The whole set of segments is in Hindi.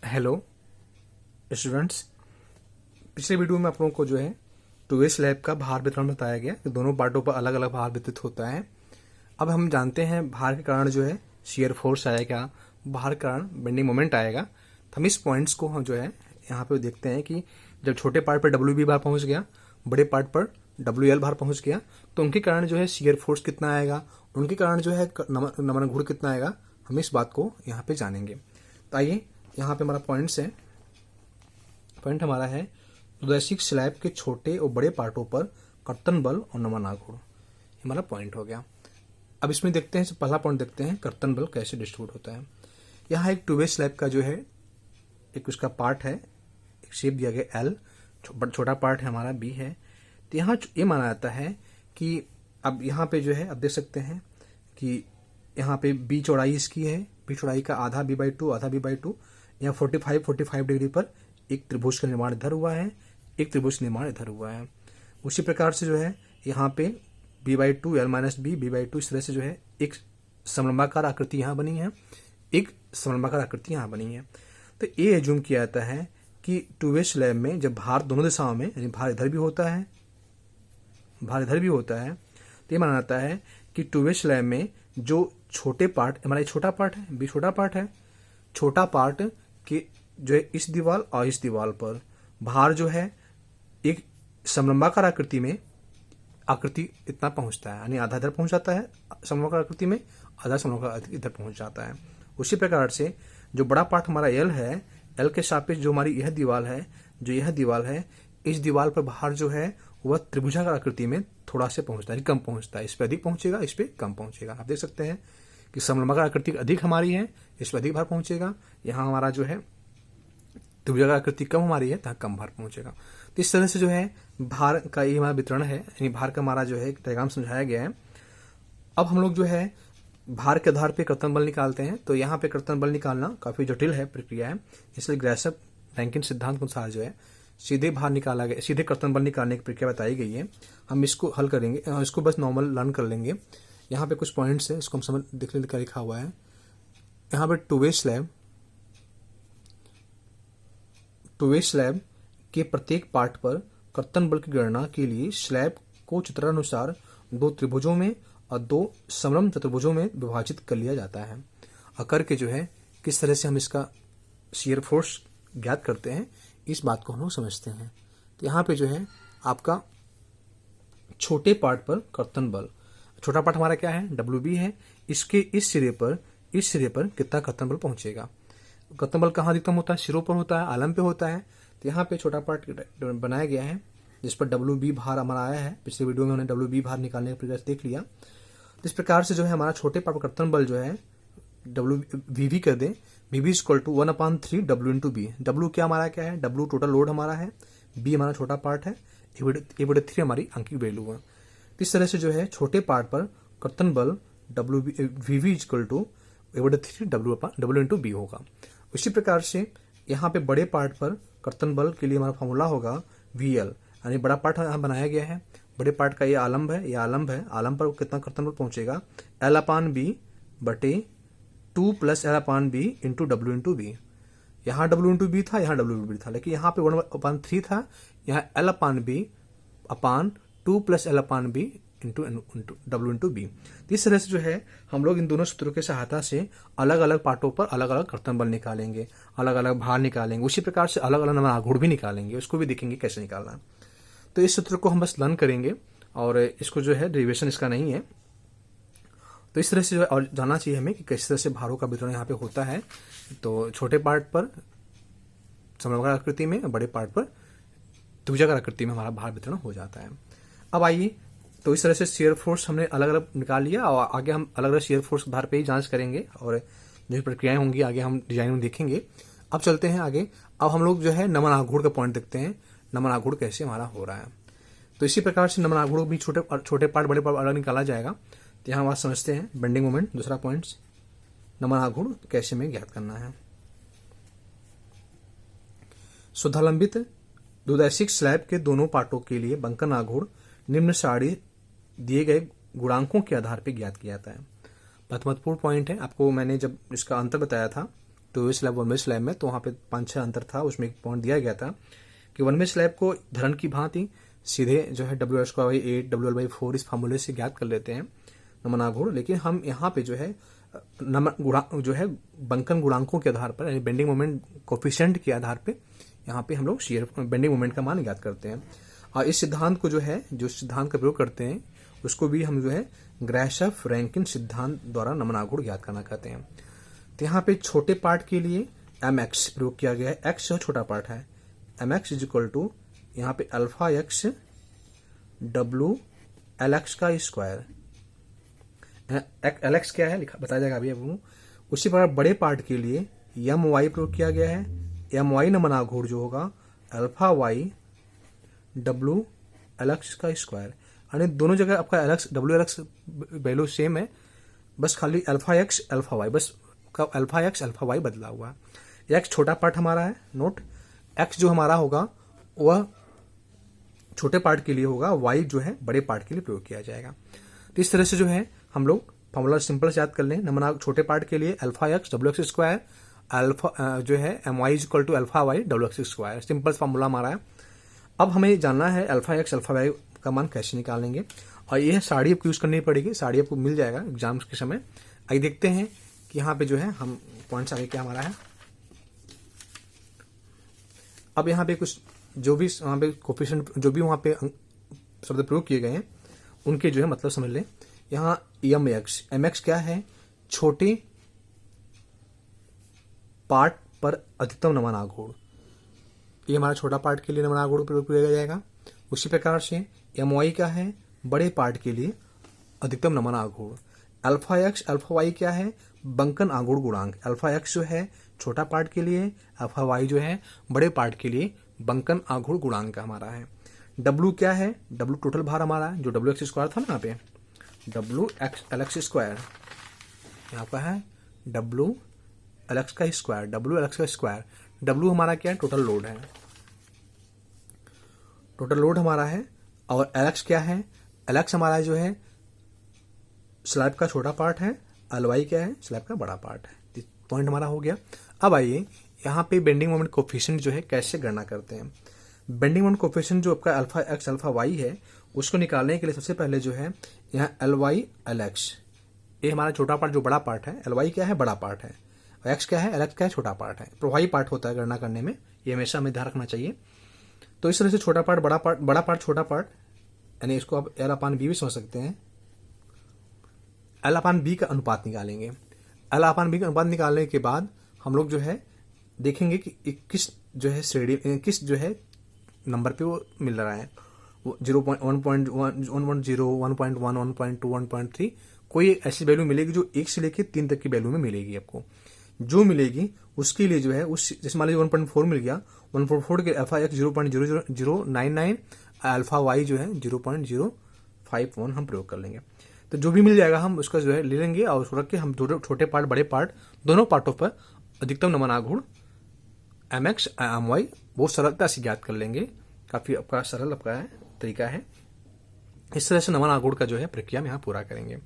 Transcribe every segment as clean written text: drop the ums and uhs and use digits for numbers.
हेलो स्टूडेंट्स, पिछले वीडियो में आप लोगों को जो है टू वे स्लैब का भार वितरण बताया गया कि दोनों पार्टों पर अलग अलग भार वितरित होता है। अब हम जानते हैं भार के कारण जो है शियर फोर्स आएगा, भार के कारण बेंडिंग मोमेंट आएगा। तो हम इस पॉइंट्स को हम जो है यहाँ पे देखते हैं कि जब छोटे पार्ट पर डब्ल्यू बी भार पहुंच गया, बड़े पार्ट पर डब्ल्यू एल भार पहुंच गया, तो उनके कारण जो है शियर फोर्स कितना आएगा, उनके कारण जो है नमन घूर्ण कितना आएगा, हम इस बात को यहाँ पे जानेंगे। तो आइए यहाँ पे हमारा पॉइंट हमारा है उदैशिक स्लैब के छोटे और बड़े पार्टों पर कर्तन बल और नमन आघूर्ण, हमारा पॉइंट हो गया। अब इसमें देखते हैं, पहला पॉइंट देखते हैं कर्तन बल कैसे डिस्ट्रीब्यूट होता है। यहाँ एक टू वे स्लैब का जो है एक उसका पार्ट है, एक शेप दिया गया एल, छोटा पार्ट है हमारा बी है। तो यहाँ ये माना जाता है कि अब यहाँ पे जो है अब देख सकते हैं कि यहाँ पे बी चौड़ाई इसकी है, बी चौड़ाई का आधा बी बाई टू, आधा बी बाई टू। यहाँ 45 डिग्री पर एक त्रिभुज का निर्माण इधर हुआ है, एक त्रिभुज निर्माण इधर हुआ है। उसी प्रकार से जो है यहाँ पे B by two L minus B by two, इस तरह से जो है एक समलंबाकार आकृति यहाँ बनी है, एक समलंबाकार आकृति यहाँ बनी है। तो ये एज्यूम किया जाता है कि टू वे स्लैब में जब भार दोनों दिशाओं में, यानी भार इधर भी होता है, भार इधर भी होता है, तो ये माना जाता है कि टू वे स्लैब में जो छोटे पार्ट, हमारा छोटा पार्ट है, बी छोटा पार्ट है, छोटा पार्ट के जो है इस दीवार और इस दीवार पर भार जो है एक समलंबाकार आकृति में, आकृति इतना पहुंचता है, यानी आधा इधर पहुंच जाता है समलंबाकार आकृति में, आधा समलंबाकार इधर पहुंच जाता है। उसी प्रकार से जो बड़ा पार्ट हमारा एल है, एल के सापेक्ष जो हमारी यह दीवार है, जो यह दीवार है, इस दीवार पर भार जो है वह त्रिभुजाकार आकृति में थोड़ा से पहुंचता है, कम पहुंचता है। इस पे अधिक पहुंचेगा, इस पे कम पहुंचेगा। आप देख सकते हैं कि समलंबाकार आकृति अधिक हमारी है, इस पर अधिक भार पहुंचेगा। यहाँ हमारा जो है त्रिभुजाकार आकृति कम हमारी है, यहाँ कम भार पहुंचेगा। तो इस तरह से जो है भार का ये हमारा वितरण है, यानी भार का हमारा जो है डायग्राम समझाया गया है। अब हम लोग जो है भार के आधार पे कर्तन बल निकालते हैं। तो यहाँ पे कर्तन बल निकालना काफी जटिल है, प्रक्रिया है, इसलिए ग्राशप रैंकिन सिद्धांत के अनुसार जो है सीधे भार निकाला गया, सीधे कर्तन बल निकालने की प्रक्रिया बताई गई है। हम इसको हल करेंगे, इसको बस नॉर्मल लर्न कर लेंगे। यहाँ पे कुछ पॉइंट्स है, इसको हम समझ देख लेकर लिखा हुआ है। यहाँ पे टू वे स्लैब के प्रत्येक पार्ट पर कर्तन बल की गणना के लिए स्लैब को चित्रानुसार दो त्रिभुजों में और दो समलंब चतुर्भुजों में विभाजित कर लिया जाता है। और करके जो है किस तरह से हम इसका शियर फोर्स ज्ञात करते हैं, इस बात को हम लोग समझते हैं। तो यहाँ पे जो है आपका छोटे पार्ट पर कर्तन बल, छोटा पार्ट हमारा क्या है, डब्ल्यू बी है, इसके इस सिरे पर कितना कर्तन बल पहुंचेगा। कर्तन बल कहाँ अधिकतम होता है, सिरों पर होता है, आलम पे होता है। तो यहाँ पे छोटा पार्ट बनाया गया है जिस पर डब्ल्यू बी भार हमारा आया है। पिछले वीडियो में हमने डब्ल्यू बी भार निकालने का प्रयास देख लिया। तो इस प्रकार से जो है हमारा छोटे पार्ट पर कर्तन बल जो है डब्ल्यू वी कर दें, V equal to 1/3 W into B. W क्या हमारा क्या है, डब्ल्यू टोटल लोड हमारा है, बी हमारा छोटा पार्ट है, A/3 हमारी अंकित वैल्यू है। इस तरह से जो है छोटे पार्ट पर कर्तन बल V equal to A/3 W into B होगा। उसी प्रकार से यहाँ पे बड़े पार्ट पर कर्तन बल के लिए हमारा फॉर्मूला होगा VL, यानी बड़ा पार्ट यहाँ बनाया गया है, बड़े पार्ट का ये आलम्ब है, ये आलम्ब है, आलम्ब पर कितना कर्तन बल पहुंचेगा, L/B बटे 2 + L/B into W into B. यहाँ डब्ल्यू इंटू बी था, यहाँ डब्ल्यू बी था, लेकिन यहाँ पे 1/3 था, यहाँ L/B upon 2 + L/B into W into B. इस तरह से जो है हम लोग इन दोनों सूत्रों की सहायता से अलग अलग पार्टों पर अलग अलग कर्तन बल निकालेंगे, अलग अलग भार निकालेंगे। उसी प्रकार से अलग अलग नमन आघूर्ण भी निकालेंगे, उसको भी देखेंगे कैसे निकालना है। तो इस सूत्र को हम बस लर्न करेंगे और इसको जो है डेरिवेशन इसका नहीं है। तो इस तरह से जो है और जानना चाहिए हमें कि किस तरह से भारों का वितरण यहाँ पे होता है। तो छोटे पार्ट पर समलंबाकार आकृति में, बड़े पार्ट पर त्रिभुजाकार आकृति में हमारा भार वितरण हो जाता है। अब आइए, तो इस तरह से शियर फोर्स हमने अलग अलग निकाल लिया और आगे हम अलग अलग शियर फोर्स के आधार पे ही जांच करेंगे और जो प्रक्रियाएं होंगी आगे हम डिजाइन में देखेंगे। अब चलते हैं आगे। अब हम लोग जो है नमन आघूर्ण का पॉइंट देखते हैं, नमन आघूर्ण कैसे हमारा हो रहा है। तो इसी प्रकार से नमन आघूर्ण भी छोटे पार्ट बड़े पार्ट अलग निकाला जाएगा। तो यहाँ बात समझते हैं, बेंडिंग मोमेंट दूसरा पॉइंट, नमन आघूर्ण कैसे हमें ज्ञात करना है। शुद्धालंबित द्विदैशिक स्लैब के दोनों पार्टों के लिए बंकन आघूर्ण निम्न सारणी दिए गए गुणांकों के आधार पर ज्ञात किया जाता है। बहुत महत्वपूर्ण पॉइंट है, आपको मैंने जब इसका अंतर बताया था two way slab one way slab में, तो वहाँ पे 5-6 अंतर था। उसमें एक पॉइंट दिया गया था कि वन वे स्लैब को धरण की भांति सीधे जो है WL/8 WL/4 इस फार्मूले से ज्ञात कर लेते हैं नमन आघूर्ण, लेकिन हम यहाँ पे जो है बंकन गुणांकों के आधार पर, यानी बेंडिंग मोमेंट कोफिशिएंट के आधार पे यहाँ पे हम लोग शियर बेंडिंग मोमेंट का मान ज्ञात करते हैं। और इस सिद्धांत को जो सिद्धांत का प्रयोग करते हैं उसको भी हम जो है ग्राशॉफ रैंकिन सिद्धांत द्वारा नमन आघूर्ण ज्ञात करना कहते हैं। तो यहाँ पे छोटे पार्ट के लिए mx प्रयोग किया गया है। x जो छोटा पार्ट है, mx इज इक्वल टू यहाँ पे अल्फा x w lx का स्क्वायर। lx क्या है लिखा बताया जाएगा अभी आपको। उसी प्रकार बड़े पार्ट के लिए my प्रयोग किया गया है। my नमन आघूर्ण जो होगा अल्फा y w lx का स्क्वायर, यानी दोनों जगह आपका lx w lx value same है, बस खाली अल्फा x अल्फा y, बस अल्फा x अल्फा y बदला हुआ है। x छोटा पार्ट हमारा है, नोट x जो हमारा होगा वह छोटे पार्ट के लिए होगा, y जो है बड़े पार्ट के लिए प्रयोग किया जाएगा। तो इस तरह से जो है हम लोग फॉर्मूला सिंपल से याद कर लें। नमन छोटे पार्ट के लिए alpha x W X square alpha जो है my is equal to alpha y W X square, simple formula हमारा है। अब हमें जानना है अल्फा x अल्फा y का मान कैसे निकालेंगे, और यह साड़ी आपको यूज करनी पड़ेगी, साड़ी आपको मिल जाएगा एग्जाम्स के समय। आइए देखते हैं कि यहाँ पे जो है हम पॉइंट्स आगे क्या हमारा है। अब यहाँ पे कुछ जो भी वहाँ पे कोफिशिएंट जो भी वहाँ पे शब्द प्रयोग किए गए हैं उनके जो है मतलब समझ लें। यहाँ mx क्या है, छोटे पार्ट पर अधिकतम नमन आघूर्ण, ये हमारा छोटा पार्ट के लिए नमन आघूर्ण प्रयोग किया जाएगा। उसी प्रकार से my क्या है, बड़े पार्ट के लिए अधिकतम नमन आघूर्ण। अल्फा x अल्फा y क्या है, बंकन आघूर्ण गुणांक। अल्फा x जो है छोटा पार्ट के लिए, अल्फा y जो है बड़े पार्ट के लिए बंकन आघूर्ण गुणांक का हमारा है। W क्या है, W टोटल भार हमारा है, जो डब्ल्यू एक्स स्क्वायर था ना यहाँ पे, डब्ल्यू एल एक्स स्क्वायर यहाँ पर है, डब्ल्यू एल एक्स का स्क्वायर, डब्ल्यू एल एक्स का स्क्वायर। W हमारा क्या है, टोटल लोड है, टोटल लोड हमारा है। और एल एक्स क्या है, एल एक्स हमारा जो है स्लैब का छोटा पार्ट है, एल वाई क्या है, स्लैब का बड़ा पार्ट है। पॉइंट हमारा हो गया। अब आइए यहाँ पे बेंडिंग मोमेंट कोफिशिएंट जो है कैसे गणना करते हैं। बेंडिंग मोमेंट कोफिशिएंट जो आपका अल्फा एक्स अल्फा वाई है उसको निकालने के लिए सबसे पहले जो है यहाँ एल वाई एल एक्स, ये हमारा छोटा पार्ट जो बड़ा पार्ट है, एल वाई क्या है बड़ा पार्ट है, एक्स क्या है एल एक्स क्या है छोटा पार्ट है, प्रभावी पार्ट होता है गणना करने में, ये हमेशा हमें ध्यान रखना चाहिए। तो इस तरह से छोटा पार्ट बड़ा पार्ट छोटा पार्ट, यानी इसको आप एल अपान बी भी समझ सकते हैं। एल अपान बी का अनुपात निकालेंगे। एल अपान बी का अनुपात निकालने के बाद हम लोग जो है देखेंगे कि किस जो है श्रेणी किस जो है नंबर पे वो मिल रहा है, 0.1 1.0 1.1 1.2 1.3 कोई ऐसी वैल्यू मिलेगी जो 1 से लेकर 3 तक की वैल्यू में मिलेगी। आपको जो मिलेगी उसके लिए जो है उस जैसे मान लीजिए 1.4 मिल गया, 1.4 के अल्फा एक्स 0.00099 अल्फा वाई जो है 0.051 हम प्रयोग कर लेंगे। तो जो भी मिल जाएगा हम उसका जो है ले लेंगे और उसको रख के हम दो छोटे पार्ट बड़े पार्ट दोनों पार्टों पर अधिकतम नमन आघूर्ण एम एक्स एम वाई बहुत सरलता से ज्ञात कर लेंगे। काफी आपका सरल आपका तरीका है। इस तरह से नमन आघूर्ण का जो है प्रक्रिया में यहाँ पूरा करेंगे।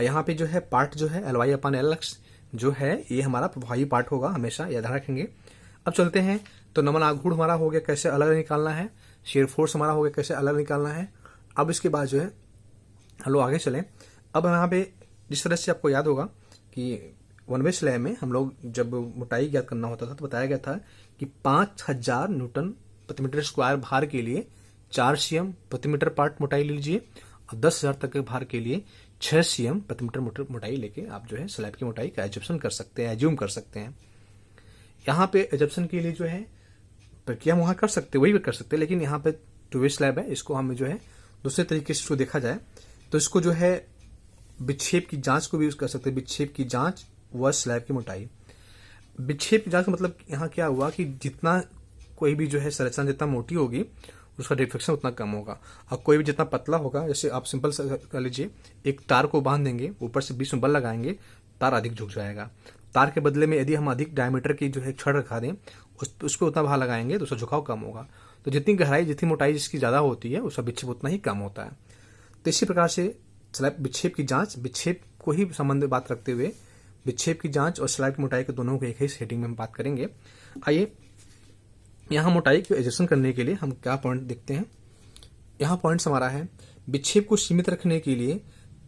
यहाँ पे जो है पार्ट जो है एल वाई अपन एल एक्स जो है ये हमारा प्रभावी पार्ट होगा, हमेशा याद रखेंगे। अब चलते हैं तो नमन आघूर्ण हमारा हो गया कैसे अलग निकालना है, शेयर फोर्स हमारा हो गया कैसे अलग निकालना है। अब इसके बाद जो है हम लोग आगे चलें। अब यहाँ पे जिस तरह से आपको याद होगा कि वन वे स्लैब में हम लोग जब मोटाई ज्ञात करना होता था तो बताया गया था कि 5000 न्यूटन प्रति मीटर स्क्वायर भार के लिए 4 cm प्रति मीटर पार्ट मोटाई लीजिए और 10,000 तक के भार के लिए 6 cm प्रति मीटर मोटाई लेके आप जो है स्लैब की मोटाई का एजम्पशन कर सकते हैं, एज्यूम कर सकते हैं। यहाँ पे एजम्पशन के लिए जो है प्रक्रिया वहां कर सकते वही कर सकते, लेकिन यहाँ पे टू वे स्लैब है, इसको हमें जो है दूसरे तरीके से देखा जाए तो इसको जो है विक्षेप की जांच को भी यूज कर सकते हैं। विक्षेप की जांच व स्लैब की मोटाई। विक्षेप की जांच का मतलब यहाँ क्या हुआ कि जितना कोई भी जो है संरचना जितना मोटी होगी उसका डिफ्लेक्शन उतना कम होगा, और कोई भी जितना पतला होगा, जैसे आप सिंपल कर लीजिए एक तार को बांध देंगे, ऊपर से बीच में बल लगाएंगे, तार अधिक झुक जाएगा। तार के बदले में यदि हम अधिक डायमीटर की जो है छड़ रखा दें उस पर उतना भार लगाएंगे तो उसका झुकाव कम होगा। तो जितनी गहराई जितनी मोटाई जिसकी ज्यादा होती है उसका विक्षेप उतना ही कम होता है। तो इसी प्रकार से स्लैब विक्षेप की जांच विक्षेप को ही संबंधित बात रखते हुए विक्षेप की जांच और स्लैब की मोटाई के दोनों को एक ही सेटिंग में हम बात करेंगे। आइए यहाँ मोटाई को एडजस्टमेंट करने के लिए हम क्या पॉइंट देखते हैं। यहाँ पॉइंट्स हमारा है, विक्षेप को सीमित रखने के लिए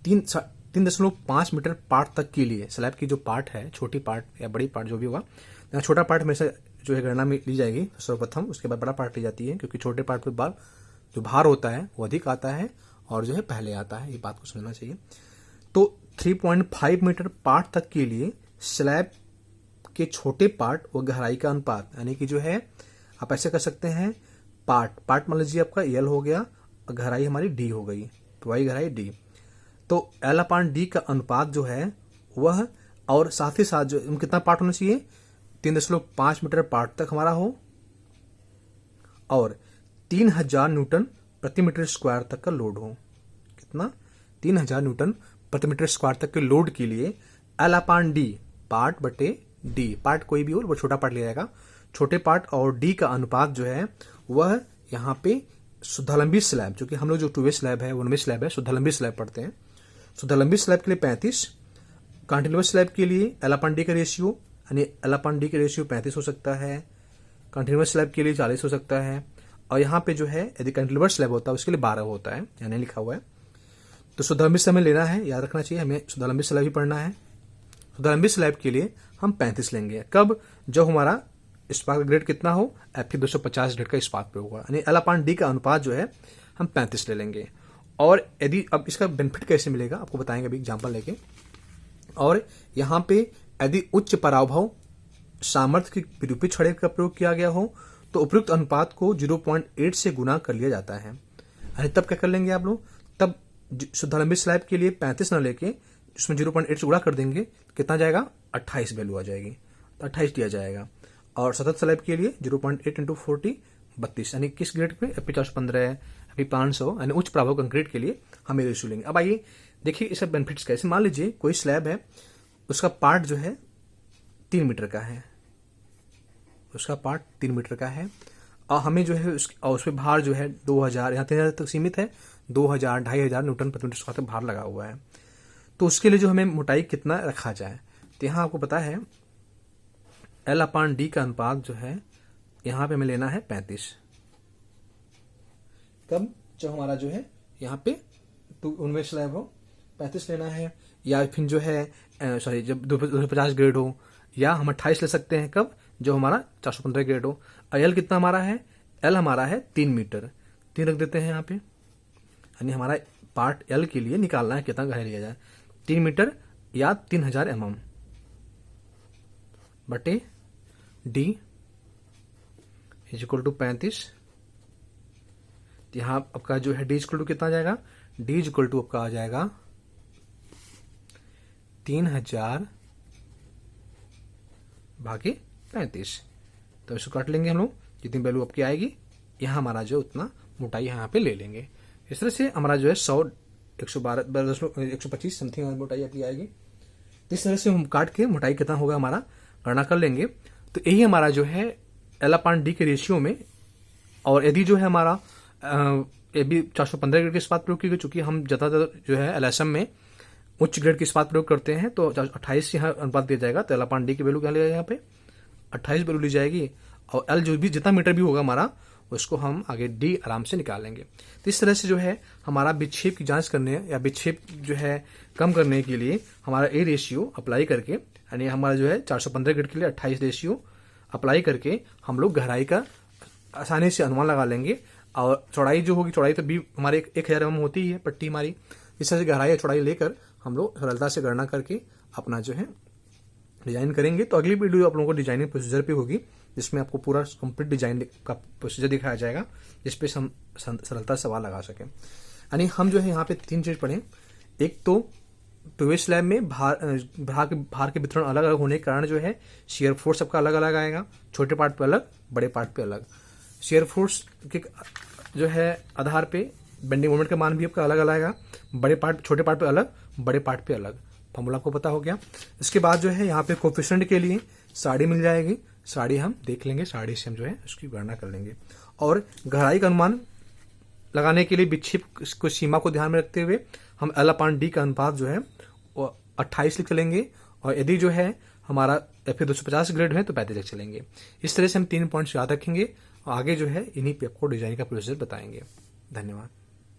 3.5 मीटर पार्ट तक के लिए स्लैब की जो पार्ट है, छोटी पार्ट या बड़ी पार्ट जो भी होगा, यहाँ छोटा पार्ट में से जो है गणना में ली जाएगी सर्वप्रथम, उसके बाद बड़ा पार्ट ली जाती है, क्योंकि छोटे पार्ट पे जो भार होता है वो अधिक आता है और जो है पहले आता है, ये बात को समझना चाहिए। तो 3.5 मीटर पार्ट तक के लिए स्लैब के छोटे पार्ट और गहराई का अनुपात, यानी कि जो है आप ऐसे कर सकते हैं, पार्ट मान लीजिए आपका एल हो गया और गहराई हमारी डी हो गई, वाई गहराई डी, तो एल अपान डी का अनुपात जो है वह, और साथ ही साथ जो कितना पार्ट होना चाहिए, 3.5 मीटर पार्ट तक हमारा हो और 3000 न्यूटन प्रति मीटर स्क्वायर तक का लोड हो। कितना? 3000 न्यूटन प्रति मीटर स्क्वायर तक के लोड के लिए एल अपान डी, पार्ट बटे डी, पार्ट कोई भी हो वो छोटा पार्ट लिया जाएगा, छोटे पार्ट और डी का अनुपात जो है वह यहाँ पे शुद्धालंबी स्लैब, जो कि हम लोग जो 2 वे स्लैब है, 1 वे स्लैब है, शुद्धालंबी स्लैब पढ़ते हैं। शुद्धालंबी स्लैब के लिए 35, कंटिन्यूअस स्लैब के लिए एल अपान डी का रेशियो, यानी एल अपान डी का रेशियो 35 हो सकता है, कंटिन्यूअस स्लैब के लिए 40 हो सकता है, और यहाँ पे जो है यदि कैंटिलीवर स्लैब होता है उसके लिए 12 होता है, यानी लिखा हुआ है। तो शुद्धालंबी स्लैब में लेना है, याद रखना चाहिए, हमें शुद्धालंबी स्लैब ही पढ़ना है। शुद्धालंबी स्लैब के लिए हम 35 लेंगे, कब? जब हमारा इस्पात का ग्रेड कितना हो, Fe 250 ग्रेड का इस्पात पे होगा, यानी एल अपान डी का अनुपात जो है हम 35 ले लेंगे। और यदि अब इसका बेनिफिट कैसे मिलेगा आपको बताएंगे अभी एग्जाम्पल लेके। और यहाँ पे यदि उच्च पराभव सामर्थ्य की विरूपी छड़े का प्रयोग किया गया हो तो उपयुक्त अनुपात को 0.8 से गुना कर लिया जाता है। अरे तब क्या कर लेंगे आप लोग, तब शुद्धालंबी स्लैब के लिए 35 न लेके उसमें 0.8 से गुणा कर देंगे, कितना जाएगा? 28 वैल्यू आ जाएगी, तो 28 दिया जाएगा। और सतत स्लैब के लिए 0.8 इंटू 40 32, यानी किस ग्रेड पे? Fe 415, Fe 500, यानी उच्च प्रभाव कंक्रीट के लिए हम ये रेशियो लेंगे। अब आइए देखिए इसका बेनिफिट्स कैसे। मान लीजिए कोई स्लैब है, उसका पार्ट जो है 3 मीटर का है, उसका पार्ट 3 मीटर का है, और हमें जो है उस पर भार जो है 2000, यहाँ 3000 तक सीमित है, 2000 2500 न्यूटन प्रति मीटर स्क्वायर तक भार लगा हुआ है। तो उसके लिए जो हमें मोटाई कितना रखा जाए, तो यहाँ आपको पता है एल अपान डी का अनुपात जो है यहाँ पे हमें लेना है 35। कब? जब हमारा जो है यहाँ पे 1 वे स्लैब हो, 35 लेना है, या फिर जो है जब 250 ग्रेड हो, या हम 28 ले सकते हैं, कब? जो हमारा 415 ग्रेड हो। और एल कितना हमारा है? एल हमारा है 3 मीटर, 3 रख देते हैं यहाँ पे, यानी हमारा पार्ट एल के लिए निकालना है कितना गहराई लिया जाए, 3 मीटर या 3000 mm बटे डी इज इक्वल टू 35। यहाँ आपका जो है डी इक्वल टू कितना आ जाएगा? डी इक्वल टू आपका आ जाएगा 3000 भागे 35। तो इसको काट लेंगे हम लोग, जितनी वैल्यू आपकी आएगी, यहाँ हमारा जो उतना मोटाई यहाँ पे ले लेंगे। इस तरह से हमारा जो है 125 समथिंग मोटाई आपकी आएगी। इस तरह से हम काट के मोटाई कितना होगा हमारा गणना कर लेंगे। तो यही हमारा जो है एल अपान डी के रेशियो में, और यदि जो है हमारा ये भी 415 ग्रेड के इस्पात प्रयोग की गई, चूंकि हम ज्यादातर जो है एलएसएम में उच्च ग्रेड के इस्पात प्रयोग करते हैं, तो 28 यहाँ अनुपात दिया जाएगा। तो एल अपान डी की वैल्यू क्या लिया यहाँ पे? 28 वैल्यू ली जाएगी, और एल जो भी जितना मीटर भी होगा हमारा, उसको हम आगे डी आराम से निकाल लेंगे। तो इस तरह से जो है हमारा विक्षेप की जांच करने या विक्षेप जो है कम करने के लिए हमारा ए रेशियो अप्लाई करके, यानी हमारा जो है 415 ग्रेड के लिए 28 रेशियो अप्लाई करके हम लोग गहराई का आसानी से अनुमान लगा लेंगे। और चौड़ाई जो होगी, चौड़ाई तो भी हमारे 1000 mm होती ही है पट्टी हमारी। इस तरह से गहराई या चौड़ाई लेकर हम लोग सरलता से गणना करके अपना जो है डिजाइन करेंगे। तो अगली वीडियो आप लोगों को डिजाइनिंग प्रोसीजर पे होगी, जिसमें आपको पूरा कंप्लीट डिजाइन का प्रोसीजर दिखाया जाएगा, जिसपे हम सरलता सवाल लगा सकें। यानी हम जो है यहाँ पे 3 चीज पढ़ें। एक तो 2 वे स्लैब में भार के वितरण अलग अलग होने के कारण जो है शेयर फोर्स सबका अलग अलग आएगा, छोटे पार्ट पे अलग, बड़े पार्ट पे अलग। शेयर फोर्स के जो है आधार पे बेंडिंग मोमेंट का मान भी आपका अलग अलग आएगा, बड़े पार्ट छोटे पार्ट पे अलग, बड़े पार्ट पे अलग। फॉर्मूला आपको पता हो गया। इसके बाद जो है यहाँ पे कोफिशिएंट के लिए साड़ी मिल जाएगी, साड़ी हम देख लेंगे, साड़ी से हम जो है उसकी गणना कर लेंगे। और गहराई का अनुमान लगाने के लिए विक्षेप को सीमा को ध्यान में रखते हुए हम एल अपान डी का अनुपात जो है वो 28 लिख लेंगे, और यदि जो है हमारा FA 250 ग्रेड है तो 35 चलेंगे। इस तरह से हम 3 पॉइंट्स याद रखेंगे और आगे जो है इन्हीं पे आपको डिजाइन का प्रोसीजर बताएंगे। धन्यवाद।